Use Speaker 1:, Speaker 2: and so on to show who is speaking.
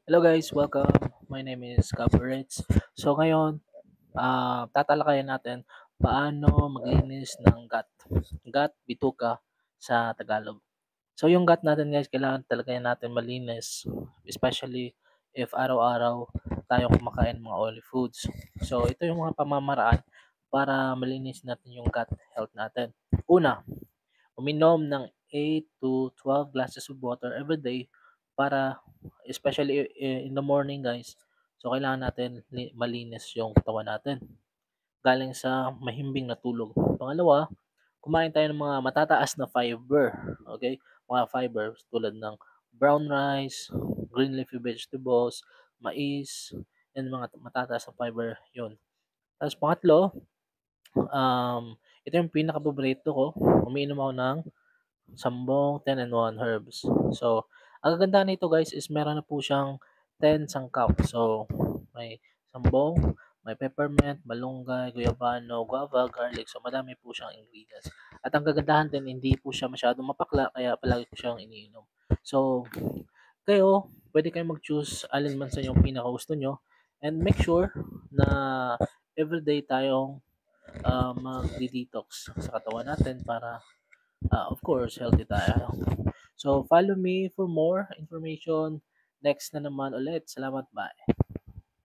Speaker 1: Hello guys, welcome. My name is Gabriels. So ngayon, tatalakayin natin paano maglinis ng gut, bituka sa Tagalog. So yung gut natin guys, kailangan talaga natin malinis, especially if araw-araw tayo kumakain ng mga oily foods. So ito yung mga pamamaraan para malinis natin yung gut health natin. Una, uminom ng 8 to 12 glasses of water every day para especially in the morning guys. So kailangan natin malinis yung katawan natin galing sa mahimbing na tulog. Pangalawa, kumain tayo ng mga matataas na fiber. Okay? Mga fibers tulad ng brown rice, green leafy vegetables, mais, and mga matataas na fiber yun. Tapos pangatlo, ito yung pinaka-paborito ko. Umiinom ako ng sambong 10-in-1 herbs. So, ang kagandahan nito guys is meron na po siyang 10 sangkap. So, may sambong, may peppermint, malunggay, guyabano, guava, garlic. So, madami po siyang ingredients. At ang kagandahan din, hindi po siya masyadong mapakla, kaya palagi ko siyang iniinom. So, kayo, pwede kayong mag-choose alin man sa inyong pinaka-gusto nyo. And make sure na everyday tayong mag-detox sa katawan natin para of course, healthy tayo. So, follow me for more information. Next na naman ulit. Salamat, bye.